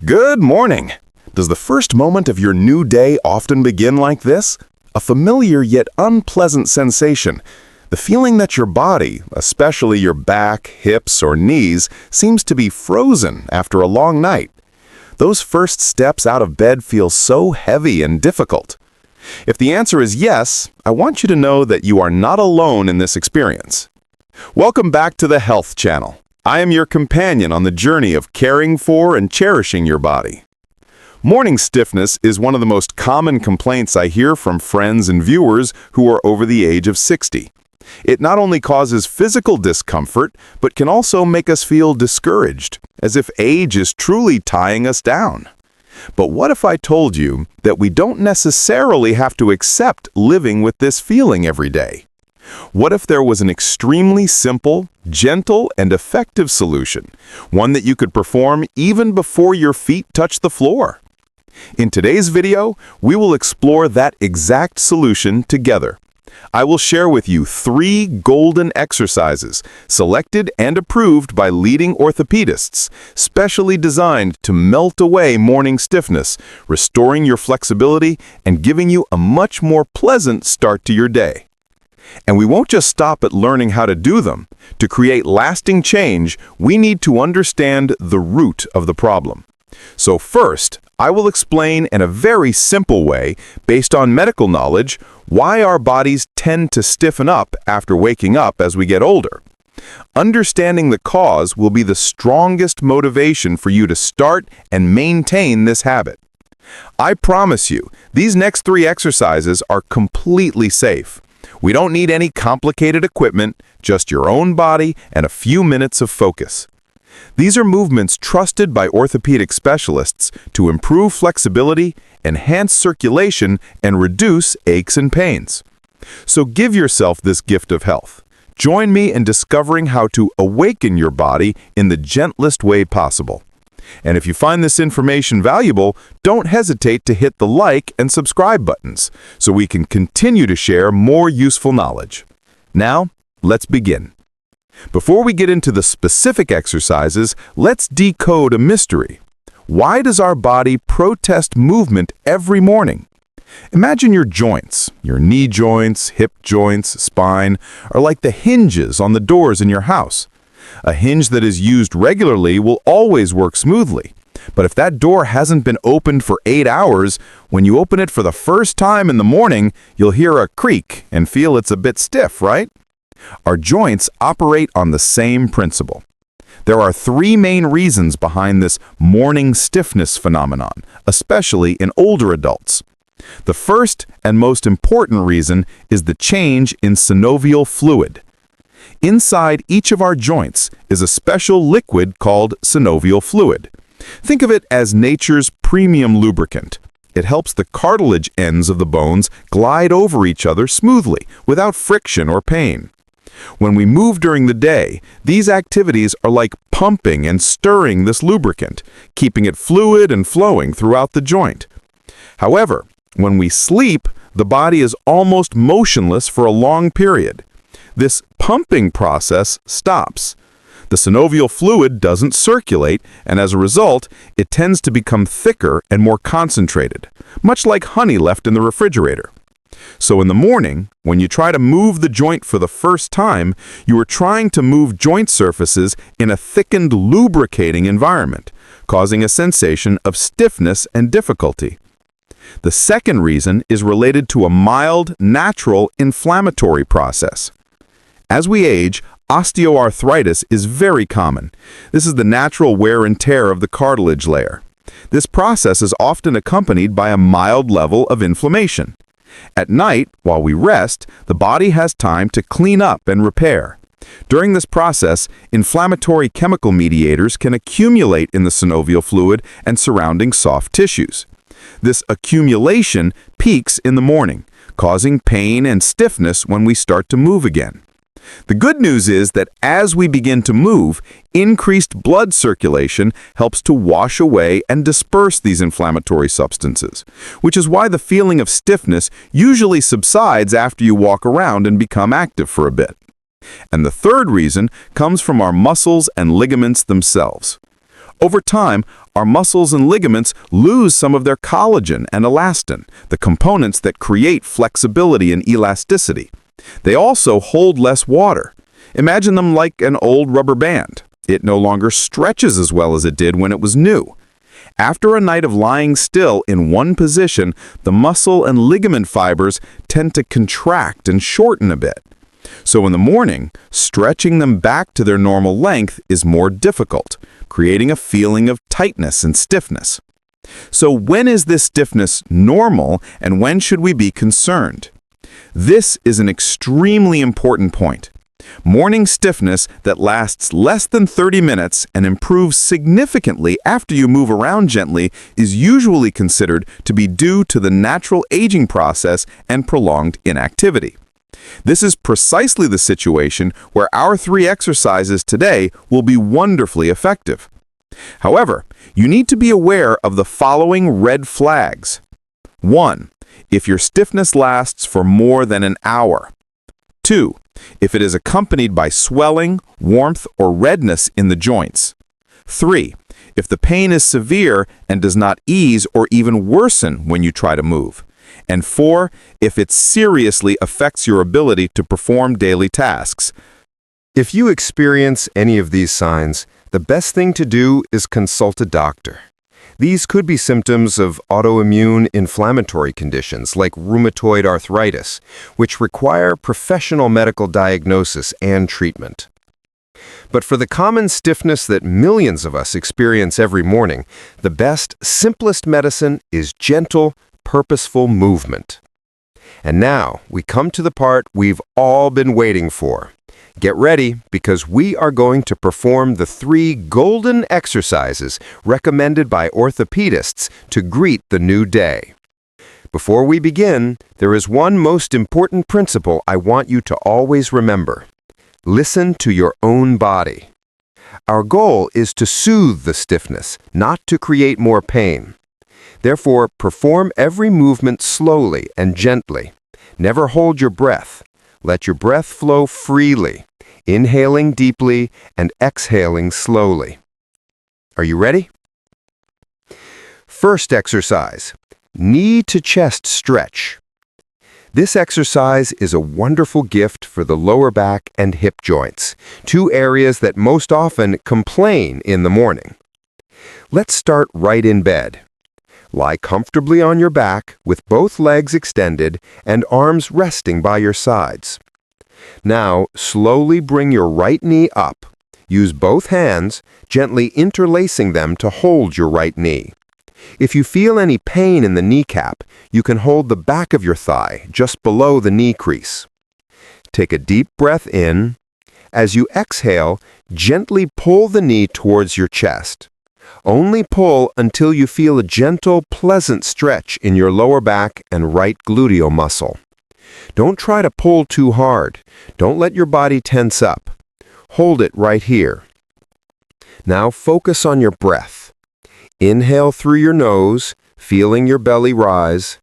Good morning! Does the first moment of your new day often begin like this? A familiar yet unpleasant sensation. The feeling that your body, especially your back, hips, or knees, seems to be frozen after a long night. Those first steps out of bed feel so heavy and difficult. If the answer is yes, I want you to know that you are not alone in this experience. Welcome back to the Health Channel. I am your companion on the journey of caring for and cherishing your body. Morning stiffness is one of the most common complaints I hear from friends and viewers who are over the age of 60. It not only causes physical discomfort, but can also make us feel discouraged, as if age is truly tying us down. But what if I told you that we don't necessarily have to accept living with this feeling every day? What if there was an extremely simple, gentle, and effective solution, one that you could perform even before your feet touch the floor? In today's video, we will explore that exact solution together. I will share with you 3 golden exercises, selected and approved by leading orthopedists, specially designed to melt away morning stiffness, restoring your flexibility and giving you a much more pleasant start to your day. And we won't just stop at learning how to do them. To create lasting change, we need to understand the root of the problem. So first, I will explain in a very simple way, based on medical knowledge, why our bodies tend to stiffen up after waking up as we get older. Understanding the cause will be the strongest motivation for you to start and maintain this habit. I promise you, these next 3 exercises are completely safe. We don't need any complicated equipment, just your own body and a few minutes of focus. These are movements trusted by orthopedic specialists to improve flexibility, enhance circulation, and reduce aches and pains. So give yourself this gift of health. Join me in discovering how to awaken your body in the gentlest way possible. And if you find this information valuable, don't hesitate to hit the like and subscribe buttons so we can continue to share more useful knowledge. Now, let's begin. Before we get into the specific exercises, let's decode a mystery. Why does our body protest movement every morning? Imagine your joints, your knee joints, hip joints, spine, are like the hinges on the doors in your house. A hinge that is used regularly will always work smoothly. But if that door hasn't been opened for 8 hours, when you open it for the first time in the morning, you'll hear a creak and feel it's a bit stiff, right? Our joints operate on the same principle. There are 3 main reasons behind this morning stiffness phenomenon, especially in older adults. The first and most important reason is the change in synovial fluid. Inside each of our joints is a special liquid called synovial fluid. Think of it as nature's premium lubricant. It helps the cartilage ends of the bones glide over each other smoothly, without friction or pain. When we move during the day, these activities are like pumping and stirring this lubricant, keeping it fluid and flowing throughout the joint. However, when we sleep, the body is almost motionless for a long period. This pumping process stops. The synovial fluid doesn't circulate, and as a result, it tends to become thicker and more concentrated, much like honey left in the refrigerator. So in the morning, when you try to move the joint for the first time, you are trying to move joint surfaces in a thickened, lubricating environment, causing a sensation of stiffness and difficulty. The second reason is related to a mild, natural inflammatory process. As we age, osteoarthritis is very common. This is the natural wear and tear of the cartilage layer. This process is often accompanied by a mild level of inflammation. At night, while we rest, the body has time to clean up and repair. During this process, inflammatory chemical mediators can accumulate in the synovial fluid and surrounding soft tissues. This accumulation peaks in the morning, causing pain and stiffness when we start to move again. The good news is that as we begin to move, increased blood circulation helps to wash away and disperse these inflammatory substances, which is why the feeling of stiffness usually subsides after you walk around and become active for a bit. And the third reason comes from our muscles and ligaments themselves. Over time, our muscles and ligaments lose some of their collagen and elastin, the components that create flexibility and elasticity. They also hold less water. Imagine them like an old rubber band. It no longer stretches as well as it did when it was new. After a night of lying still in one position, the muscle and ligament fibers tend to contract and shorten a bit. So in the morning, stretching them back to their normal length is more difficult, creating a feeling of tightness and stiffness. So when is this stiffness normal and when should we be concerned? This is an extremely important point. Morning stiffness that lasts less than 30 minutes and improves significantly after you move around gently is usually considered to be due to the natural aging process and prolonged inactivity. This is precisely the situation where our 3 exercises today will be wonderfully effective. However, you need to be aware of the following red flags. 1. If your stiffness lasts for more than an hour. 2. If it is accompanied by swelling, warmth, or redness in the joints. 3. If the pain is severe and does not ease or even worsen when you try to move. And 4. If it seriously affects your ability to perform daily tasks. If you experience any of these signs, the best thing to do is consult a doctor. These could be symptoms of autoimmune inflammatory conditions like rheumatoid arthritis, which require professional medical diagnosis and treatment. But for the common stiffness that millions of us experience every morning, the best, simplest medicine is gentle, purposeful movement. And now we come to the part we've all been waiting for. Get ready, because we are going to perform the 3 golden exercises recommended by orthopedists to greet the new day. Before we begin, there is one most important principle I want you to always remember. Listen to your own body. Our goal is to soothe the stiffness, not to create more pain. Therefore, perform every movement slowly and gently. Never hold your breath. Let your breath flow freely, inhaling deeply and exhaling slowly. Are you ready? First exercise, knee to chest stretch. This exercise is a wonderful gift for the lower back and hip joints, 2 areas that most often complain in the morning. Let's start right in bed. Lie comfortably on your back with both legs extended and arms resting by your sides. Now, slowly bring your right knee up. Use both hands, gently interlacing them to hold your right knee. If you feel any pain in the kneecap, you can hold the back of your thigh just below the knee crease. Take a deep breath in. As you exhale, gently pull the knee towards your chest. Only pull until you feel a gentle, pleasant stretch in your lower back and right gluteal muscle. Don't try to pull too hard. Don't let your body tense up. Hold it right here. Now focus on your breath. Inhale through your nose, feeling your belly rise,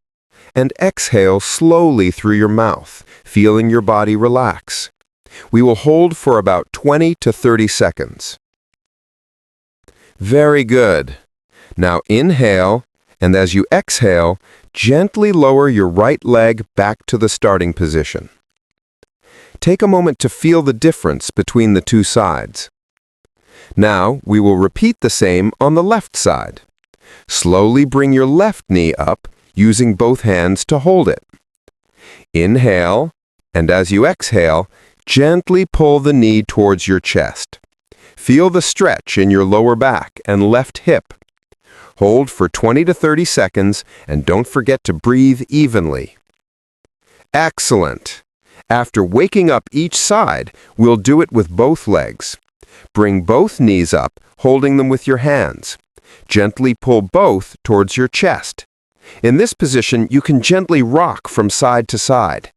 and exhale slowly through your mouth, feeling your body relax. We will hold for about 20 to 30 seconds. Very good. Now inhale, and as you exhale, gently lower your right leg back to the starting position. Take a moment to feel the difference between the 2 sides. Now, we will repeat the same on the left side. Slowly bring your left knee up, using both hands to hold it. Inhale, and as you exhale, gently pull the knee towards your chest. Feel the stretch in your lower back and left hip. Hold for 20 to 30 seconds, and don't forget to breathe evenly. Excellent! After waking up each side, we'll do it with both legs. Bring both knees up, holding them with your hands. Gently pull both towards your chest. In this position, you can gently rock from side to side.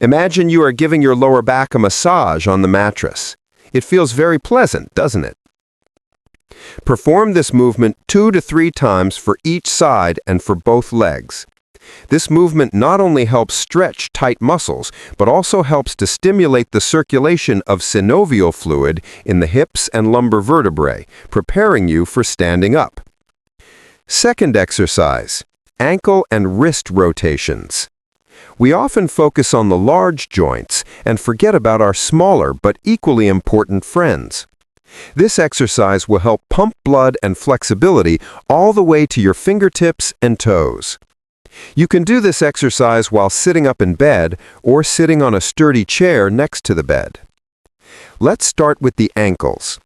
Imagine you are giving your lower back a massage on the mattress. It feels very pleasant, doesn't it? Perform this movement 2 to 3 times for each side and for both legs. This movement not only helps stretch tight muscles, but also helps to stimulate the circulation of synovial fluid in the hips and lumbar vertebrae, preparing you for standing up. Second exercise, ankle and wrist rotations. We often focus on the large joints and forget about our smaller but equally important friends. This exercise will help pump blood and flexibility all the way to your fingertips and toes. You can do this exercise while sitting up in bed or sitting on a sturdy chair next to the bed. Let's start with the ankles.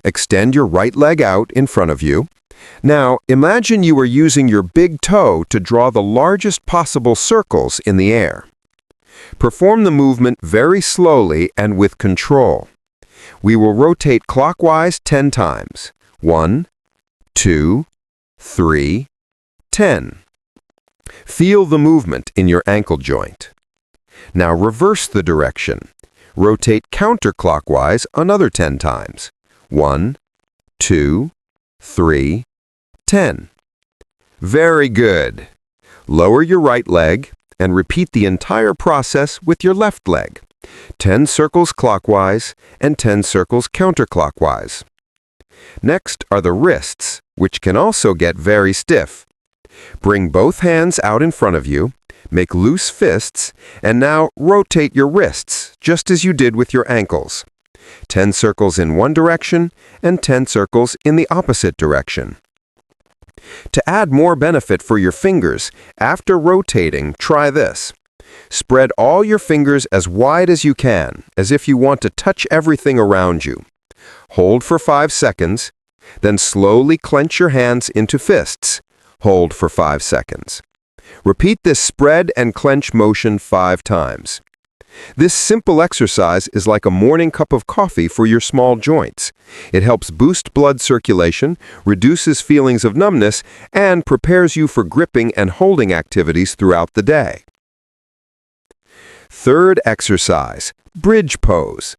Extend your right leg out in front of you. Now, imagine you are using your big toe to draw the largest possible circles in the air. Perform the movement very slowly and with control. We will rotate clockwise 10 times. 1, 2, 3, 10. Feel the movement in your ankle joint. Now reverse the direction. Rotate counterclockwise another 10 times. 1, 2, 3, 10. Very good. Lower your right leg and repeat the entire process with your left leg. 10 circles clockwise and 10 circles counterclockwise. Next are the wrists, which can also get very stiff. Bring both hands out in front of you, make loose fists, and now rotate your wrists, just as you did with your ankles. 10 circles in one direction and 10 circles in the opposite direction. To add more benefit for your fingers, after rotating, try this. Spread all your fingers as wide as you can, as if you want to touch everything around you. Hold for 5 seconds, then slowly clench your hands into fists. Hold for 5 seconds. Repeat this spread and clench motion 5 times. This simple exercise is like a morning cup of coffee for your small joints. It helps boost blood circulation, reduces feelings of numbness, and prepares you for gripping and holding activities throughout the day. Third exercise, bridge pose.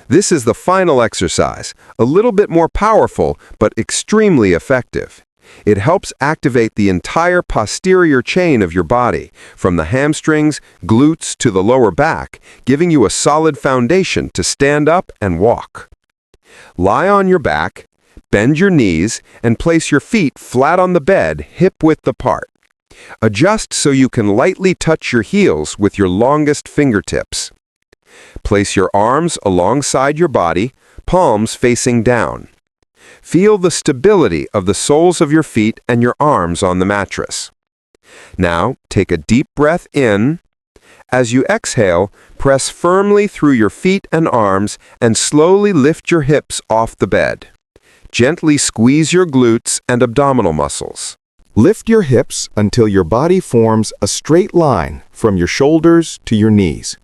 This is the final exercise, a little bit more powerful but extremely effective. It helps activate the entire posterior chain of your body, from the hamstrings, glutes to the lower back, giving you a solid foundation to stand up and walk. Lie on your back, bend your knees, and place your feet flat on the bed, hip-width apart. Adjust so you can lightly touch your heels with your longest fingertips. Place your arms alongside your body, palms facing down. Feel the stability of the soles of your feet and your arms on the mattress. Now, take a deep breath in. As you exhale, press firmly through your feet and arms and slowly lift your hips off the bed. Gently squeeze your glutes and abdominal muscles. Lift your hips until your body forms a straight line from your shoulders to your knees.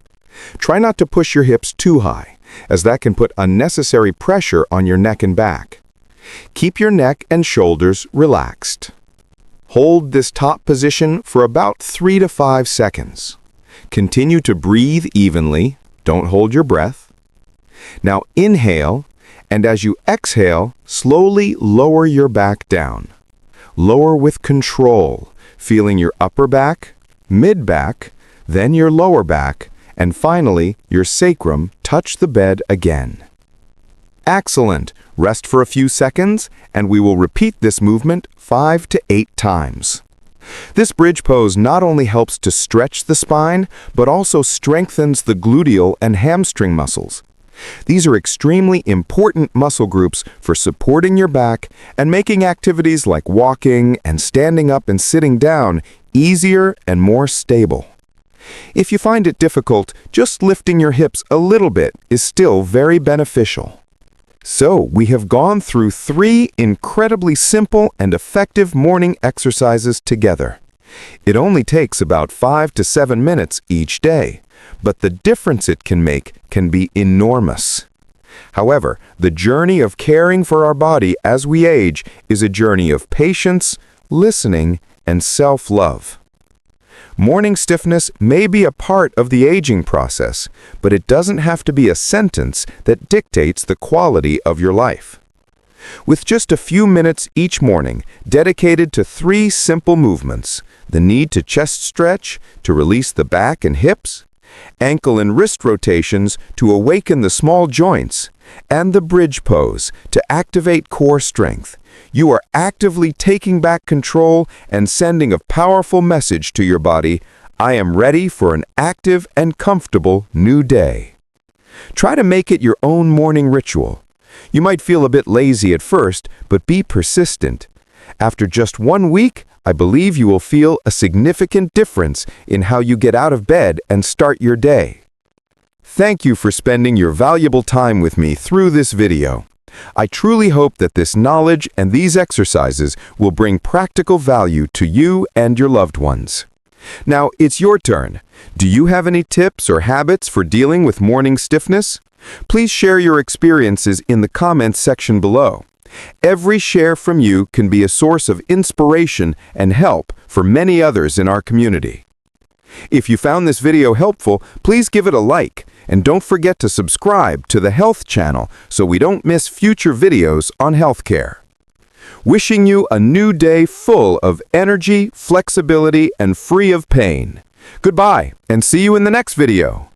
Try not to push your hips too high, as that can put unnecessary pressure on your neck and back. Keep your neck and shoulders relaxed. Hold this top position for about 3 to 5 seconds. Continue to breathe evenly. Don't hold your breath. Now inhale, and as you exhale, slowly lower your back down. Lower with control, feeling your upper back, mid-back, then your lower back, and finally your sacrum touch the bed again. Excellent! Rest for a few seconds, and we will repeat this movement 5 to 8 times. This bridge pose not only helps to stretch the spine, but also strengthens the gluteal and hamstring muscles. These are extremely important muscle groups for supporting your back and making activities like walking and standing up and sitting down easier and more stable. If you find it difficult, just lifting your hips a little bit is still very beneficial. So, we have gone through 3 incredibly simple and effective morning exercises together. It only takes about 5 to 7 minutes each day, but the difference it can make can be enormous. However, the journey of caring for our body as we age is a journey of patience, listening, and self-love. Morning stiffness may be a part of the aging process, but it doesn't have to be a sentence that dictates the quality of your life. With just a few minutes each morning dedicated to 3 simple movements: the knee to chest stretch to release the back and hips, ankle and wrist rotations to awaken the small joints, and the bridge pose to activate core strength, you are actively taking back control and sending a powerful message to your body: I am ready for an active and comfortable new day. Try to make it your own morning ritual. You might feel a bit lazy at first, but be persistent. After just 1 week, I believe you will feel a significant difference in how you get out of bed and start your day. Thank you for spending your valuable time with me through this video. I truly hope that this knowledge and these exercises will bring practical value to you and your loved ones. Now, it's your turn. Do you have any tips or habits for dealing with morning stiffness? Please share your experiences in the comments section below. Every share from you can be a source of inspiration and help for many others in our community. If you found this video helpful, please give it a like, and don't forget to subscribe to the Health channel so we don't miss future videos on healthcare. Wishing you a new day full of energy, flexibility, and free of pain. Goodbye, and see you in the next video.